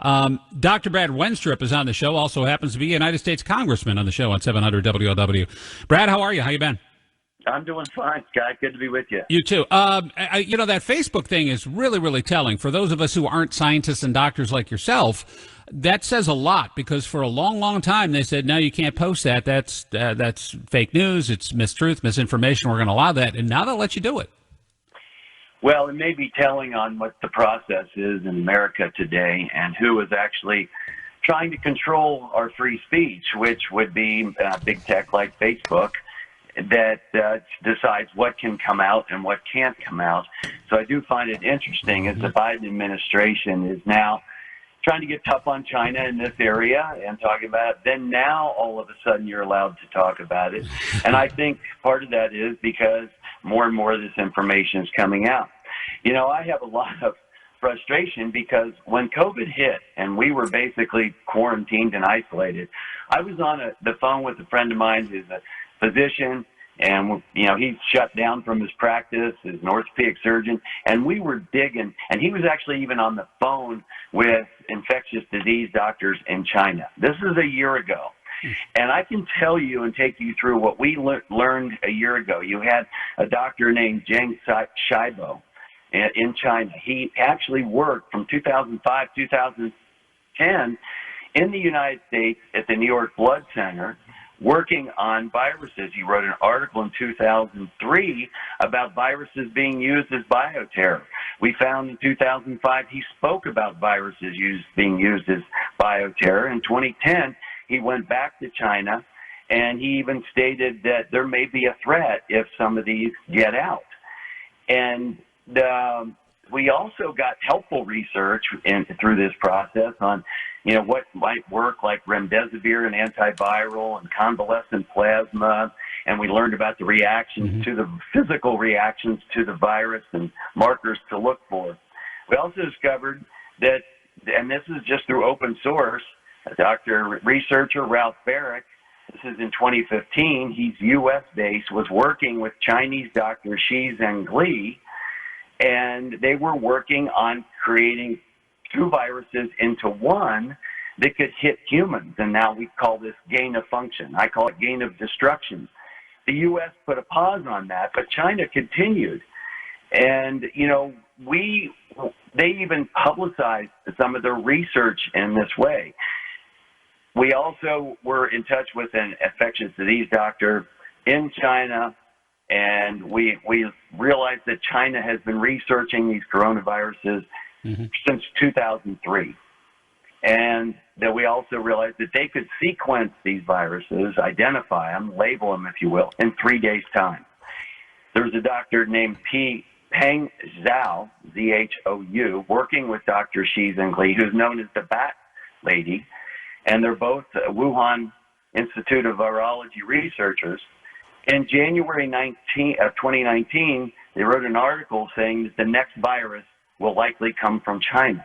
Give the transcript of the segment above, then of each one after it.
Dr. Brad Wenstrup is on the show, also happens to be a United States Congressman on the show on 700 WLW. Brad, how are you? How you been? I'm doing fine, Scott. Good to be with you. You too. That Facebook thing is really, really telling. For those of us who aren't scientists and doctors like yourself, that says a lot, because for a long, long time they said, no, you can't post that. That's fake news. It's mistruth, misinformation. We're going to allow that. And now they'll let you do it. Well, it may be telling on what the process is in America today and who is actually trying to control our free speech, which would be big tech like Facebook, that decides what can come out and what can't come out. So I do find it interesting as the Biden administration is now trying to get tough on China in this area and talking about it. Then now all of a sudden you're allowed to talk about it. And I think part of that is because more and more of this information is coming out. I have a lot of frustration because when COVID hit and we were basically quarantined and isolated, I was on the phone with a friend of mine who's a physician, and he's shut down from his practice, is an orthopedic surgeon, and we were digging, and he was actually even on the phone with infectious disease doctors in China. This is a year ago. And I can tell you and take you through what we learned a year ago. You had a doctor named Zheng Shibo in China. He actually worked from 2005, 2010 in the United States at the New York Blood Center, working on viruses. He wrote an article in 2003 about viruses being used as bioterror. We found in 2005 he spoke about viruses being used as bioterror. In 2010, he went back to China, and he even stated that there may be a threat if some of these get out. And we also got helpful research through this process on what might work, like remdesivir and antiviral and convalescent plasma, and we learned about the reactions to the physical reactions to the virus and markers to look for. We also discovered that, and this is just through open source, a researcher Ralph Barrick, this is in 2015, he's U.S.-based, was working with Chinese doctor Shi Zhengli, and they were working on creating two viruses into one that could hit humans. And now we call this gain of function. I call it gain of destruction. The U.S. put a pause on that, but China continued. And, they even publicized some of their research in this way. We also were in touch with an infectious disease doctor in China, and we realized that China has been researching these coronaviruses since 2003. And that we also realized that they could sequence these viruses, identify them, label them, if you will, in 3 days' time. There's a doctor named Peng Zhou, Z-H-O-U, working with Dr. Shi Zhengli, who's known as the Bat Lady, and they're both Wuhan Institute of Virology researchers. In January 2019, they wrote an article saying that the next virus will likely come from China.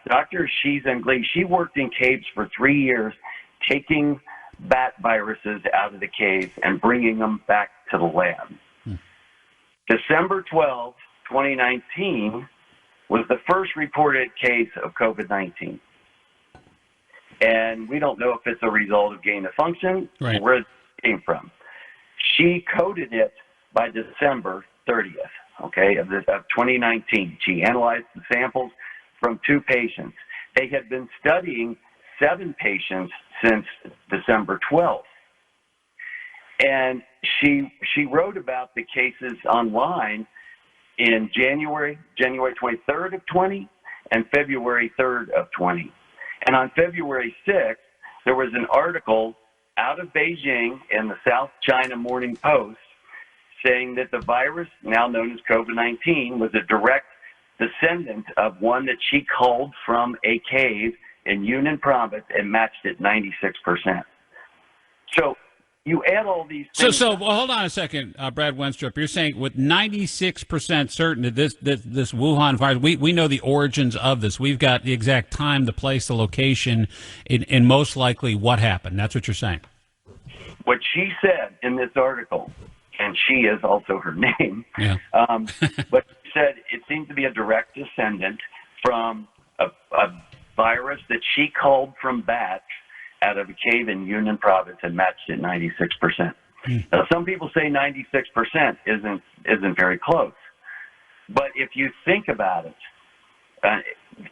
Dr. Shi Zhengli, she worked in caves for 3 years, taking bat viruses out of the caves and bringing them back to the lab. December 12, 2019, was the first reported case of COVID-19. And we don't know if it's a result of gain of function or where it came from. She coded it by December 30th, of 2019. She analyzed the samples from 2 patients. They had been studying 7 patients since December 12th. And she wrote about the cases online in January 23rd of 20 and February 3rd of 20. And on February 6th, there was an article out of Beijing in the South China Morning Post saying that the virus, now known as COVID-19, was a direct descendant of one that she culled from a cave in Yunnan province and matched it 96%. So you add all these things. So hold on a second, Brad Wenstrup. You're saying with 96% certain that this Wuhan virus, we know the origins of this. We've got the exact time, the place, the location, and most likely what happened. That's what you're saying. What she said in this article, and she is also her name, but she said it seems to be a direct descendant from a virus that she culled from bats out of a cave in Yunnan province and matched it 96%. Now, some people say 96% isn't very close. But if you think about it,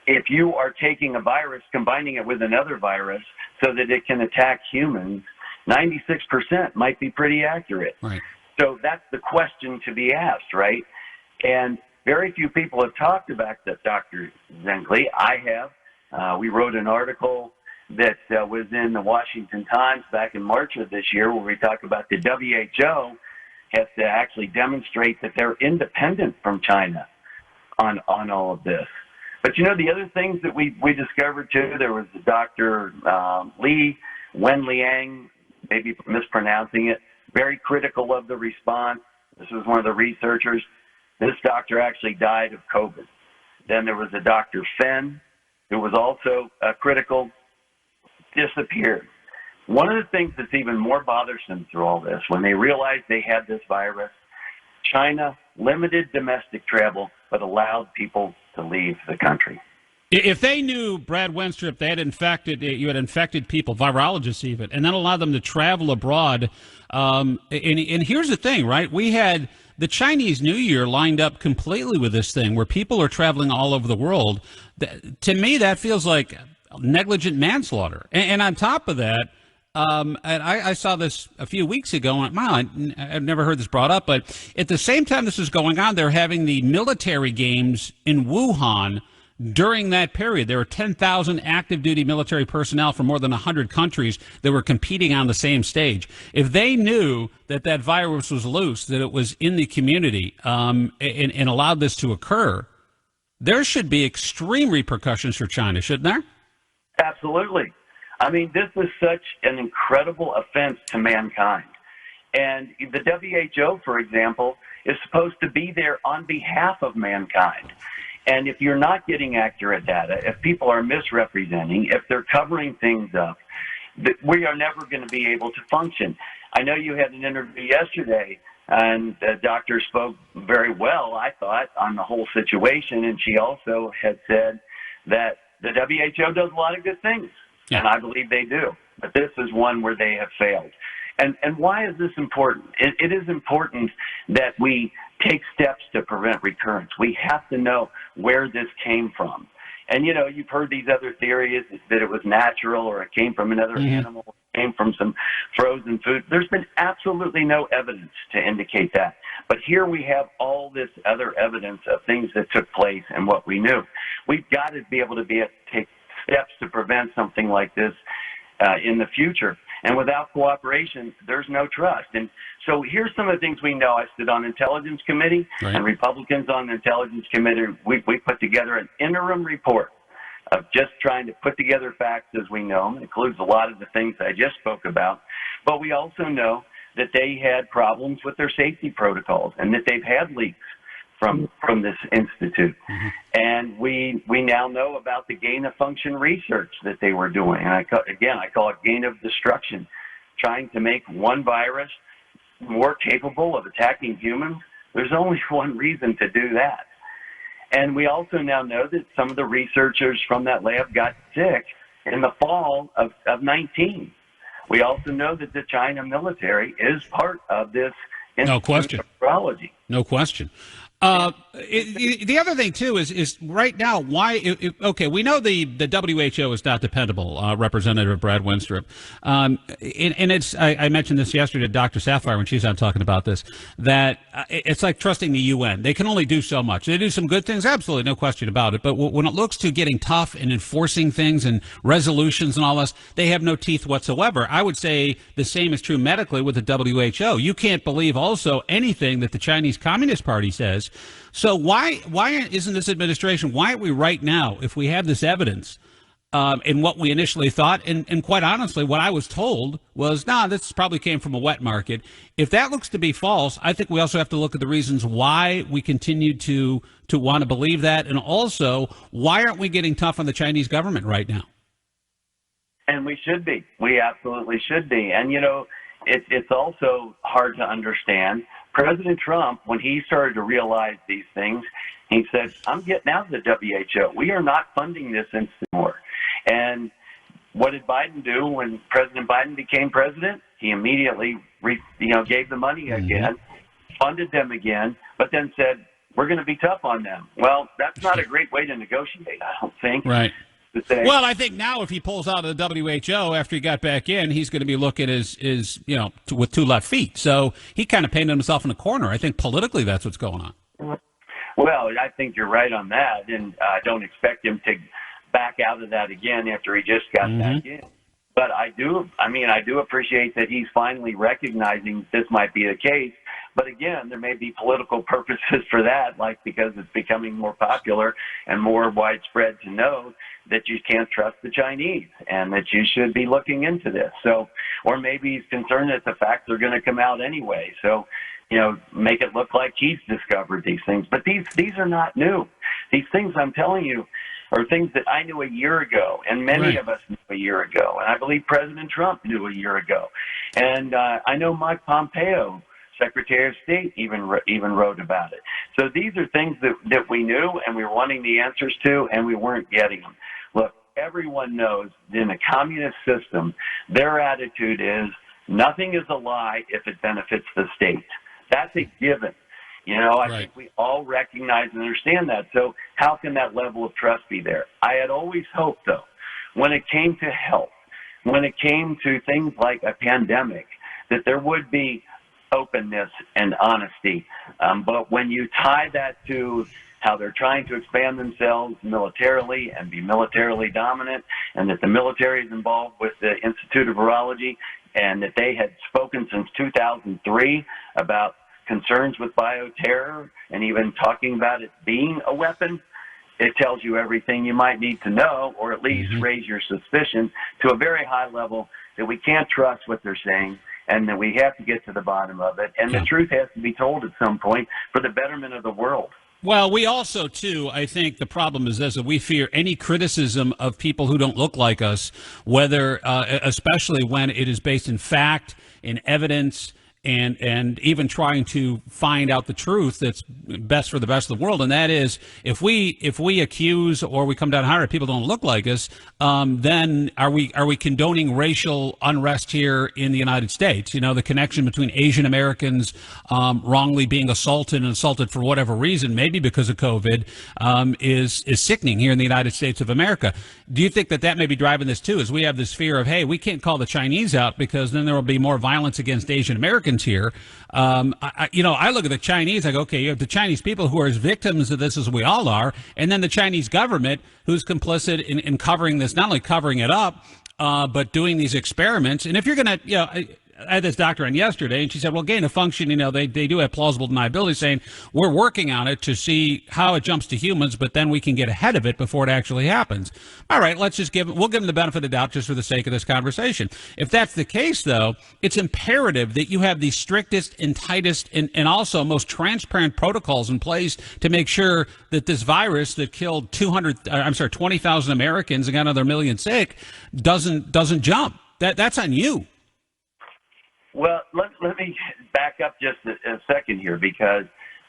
if you are taking a virus, combining it with another virus so that it can attack humans, 96% might be pretty accurate. Right. So that's the question to be asked, right? And very few people have talked about that, Dr. Zengley. I have. We wrote an article that was in the Washington Times back in March of this year where we talk about the WHO has to actually demonstrate that they're independent from China on all of this. But, you know, the other things that we discovered, too, there was Dr. Wen Liang, maybe mispronouncing it, very critical of the response. This was one of the researchers. This doctor actually died of COVID. Then there was a Dr. Fenn, who was also critical, disappeared. One of the things that's even more bothersome through all this, when they realized they had this virus, China limited domestic travel but allowed people to leave the country. If they knew, Brad Wenstrup, they had you had infected people, virologists even, and then allowed them to travel abroad. And here's the thing, right? We had the Chinese New Year lined up completely with this thing where people are traveling all over the world. To me, that feels like negligent manslaughter. And on top of that, and I saw this a few weeks ago, and wow, I've never heard this brought up, but at the same time this is going on, they're having the military games in Wuhan. During that period, there were 10,000 active duty military personnel from more than 100 countries that were competing on the same stage. If they knew that that virus was loose, that it was in the community, and allowed this to occur, there should be extreme repercussions for China, shouldn't there? Absolutely. I mean, this is such an incredible offense to mankind. And the WHO, for example, is supposed to be there on behalf of mankind. And if you're not getting accurate data, if people are misrepresenting, if they're covering things up, we are never going to be able to function. I know you had an interview yesterday, and the doctor spoke very well, I thought, on the whole situation. And she also had said that the WHO does a lot of good things, and I believe they do. But this is one where they have failed. And why is this important? It is important that we take steps to prevent recurrence. We have to know where this came from. And, you know, you've heard these other theories that it was natural or it came from another animal, it came from some frozen food. There's been absolutely no evidence to indicate that. But here we have all this other evidence of things that took place and what we knew. We've got to be able to take steps to prevent something like this in the future. And without cooperation, there's no trust. And so here's some of the things we know. I stood on Intelligence Committee, and Republicans on the Intelligence Committee, we put together an interim report of just trying to put together facts as we know them. It includes a lot of the things I just spoke about. But we also know that they had problems with their safety protocols and that they've had leaks from this institute. And we now know about the gain-of-function research that they were doing. And I call it gain of destruction, trying to make one virus more capable of attacking humans. There's only one reason to do that. And we also now know that some of the researchers from that lab got sick in the fall of 19. We also know that the China military is part of this Institute of Virology. No question. The other thing too is right now we know the WHO is not dependable. Representative Brad Wenstrup, and it's I mentioned this yesterday to Dr. Sapphire when she's on talking about this, that it's like trusting the UN. They can only do so much. They do some good things, absolutely, no question about it. But when it looks to getting tough and enforcing things and resolutions and all this, they have no teeth whatsoever. I would say the same is true medically with the WHO. You can't believe also anything that the Chinese Communist Party says. So why isn't this administration, why aren't we right now, if we have this evidence in what we initially thought, and quite honestly, what I was told was, this probably came from a wet market. If that looks to be false, I think we also have to look at the reasons why we continue to want to believe that, and also, why aren't we getting tough on the Chinese government right now? And we should be. We absolutely should be. And, you know, it's also hard to understand. President Trump, when he started to realize these things, he said, I'm getting out of the WHO. We are not funding this anymore. And what did Biden do when President Biden became president? He immediately, gave the money again, funded them again, but then said, we're going to be tough on them. Well, that's not a great way to negotiate, I don't think. Right. Say, well, I think now if he pulls out of the WHO after he got back in, he's going to be looking with two left feet. So he kind of painted himself in a corner. I think politically that's what's going on. Well, I think you're right on that, and I don't expect him to back out of that again after he just got back in. But I do appreciate that he's finally recognizing this might be the case. But again, there may be political purposes for that, like because it's becoming more popular and more widespread to know that you can't trust the Chinese and that you should be looking into this. So, or maybe he's concerned that the facts are going to come out anyway. So, make it look like he's discovered these things. But these are not new. These things I'm telling you are things that I knew a year ago, and many of us knew a year ago, and I believe President Trump knew a year ago. And I know Mike Pompeo, Secretary of State, even wrote about it. So these are things that we knew and we were wanting the answers to, and we weren't getting them. Look, everyone knows in a communist system, their attitude is nothing is a lie if it benefits the state. That's a given. I think we all recognize and understand that. So how can that level of trust be there? I had always hoped, though, when it came to health, when it came to things like a pandemic, that there would be openness and honesty. But when you tie that to how they're trying to expand themselves militarily and be militarily dominant, and that the military is involved with the Institute of Virology, and that they had spoken since 2003 about concerns with bioterror and even talking about it being a weapon, it tells you everything you might need to know, or at least raise your suspicion to a very high level that we can't trust what they're saying and that we have to get to the bottom of it. And the truth has to be told at some point for the betterment of the world. Well, we also, too, I think the problem is this, that we fear any criticism of people who don't look like us, whether, especially when it is based in fact, in evidence, and even trying to find out the truth that's best for the best of the world. And that is, if we accuse or we come down hard if people don't look like us, then are we condoning racial unrest here in the United States? The connection between Asian Americans wrongly being assaulted for whatever reason, maybe because of COVID, is sickening here in the United States of America. Do you think that may be driving this too? Is we have this fear of, hey, we can't call the Chinese out because then there will be more violence against Asian Americans here. I look at the Chinese, I go, okay, you have the Chinese people who are as victims of this as we all are, and then the Chinese government who's complicit in covering this, not only covering it up, but doing these experiments. And if you're going to, I had this doctor on yesterday, and she said, well, gain of function, they do have plausible deniability, saying we're working on it to see how it jumps to humans, but then we can get ahead of it before it actually happens. All right, we'll give them the benefit of the doubt just for the sake of this conversation. If that's the case, though, it's imperative that you have the strictest and tightest and also most transparent protocols in place to make sure that this virus that killed 20,000 Americans and got another million sick doesn't jump. That's on you. Well, let me back up just a second here, because,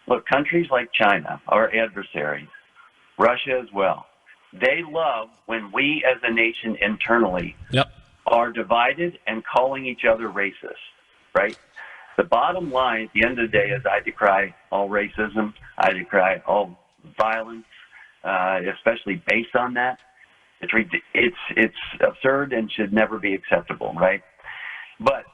look, countries like China, our adversaries, Russia as well, they love when we as a nation internally are divided and calling each other racist, right? The bottom line at the end of the day is I decry all racism. I decry all violence, especially based on that. It's absurd and should never be acceptable, right? But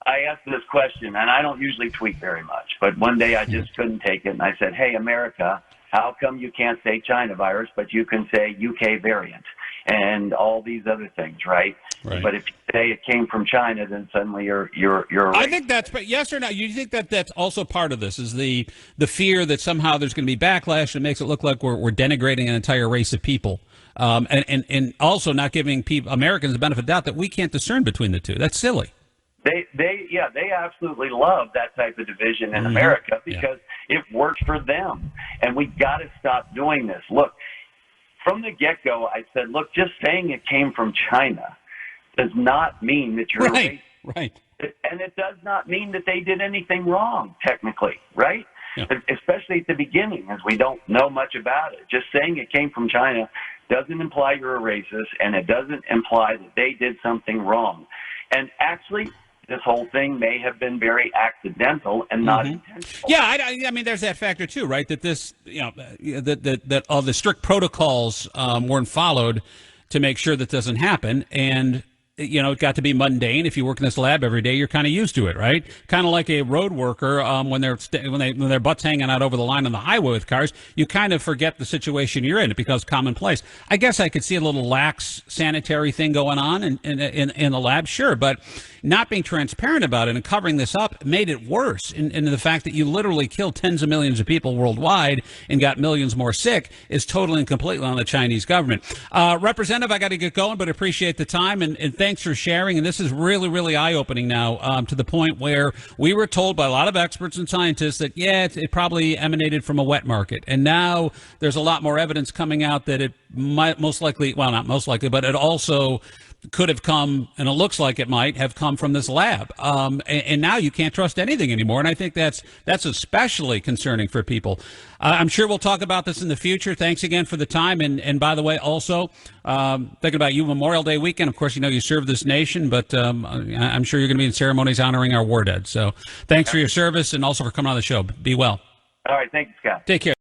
I asked this question, and I don't usually tweet very much, but one day I just couldn't take it, and I said, hey, America, how come you can't say China virus, but you can say UK variant and all these other things, right? But if you say it came from China, then suddenly you're I think that's, but yes or no, you think that that's also part of this, is the fear that somehow there's going to be backlash that makes it look like we're denigrating an entire race of people, and also not giving Americans the benefit of the doubt that we can't discern between the two. That's silly. They absolutely love that type of division in America because it works for them. And we got to stop doing this. Look, from the get-go, I said, look, just saying it came from China does not mean that you're racist. Right. And it does not mean that they did anything wrong, technically, right? Yeah. Especially at the beginning, as we don't know much about it. Just saying it came from China doesn't imply you're a racist, and it doesn't imply that they did something wrong. And actually, this whole thing may have been very accidental and not intentional. Yeah, I mean, there's that factor too, right? That this, that all the strict protocols weren't followed to make sure that doesn't happen, and it got to be mundane. If you work in this lab every day, you're kind of used to it, right? Kind of like a road worker when their butts hanging out over the line on the highway with cars, you kind of forget the situation you're in. It becomes commonplace. I guess I could see a little lax sanitary thing going on in the lab, sure, but not being transparent about it and covering this up made it worse. And the fact that you literally killed tens of millions of people worldwide and got millions more sick is totally and completely on the Chinese government. Representative, I got to get going, but appreciate the time and thanks for sharing. And this is really, really eye-opening now, to the point where we were told by a lot of experts and scientists that, it probably emanated from a wet market. And now there's a lot more evidence coming out that it might most likely, well, not most likely, but it also could have come, and it looks like it might have come from this lab. And now you can't trust anything anymore. And I think that's especially concerning for people. I'm sure we'll talk about this in the future. Thanks again for the time. And by the way, also, thinking about you Memorial Day weekend. Of course, you serve this nation, but I'm sure you're going to be in ceremonies honoring our war dead. So thanks for your service and also for coming on the show. Be well. All right. Thank you, Scott. Take care.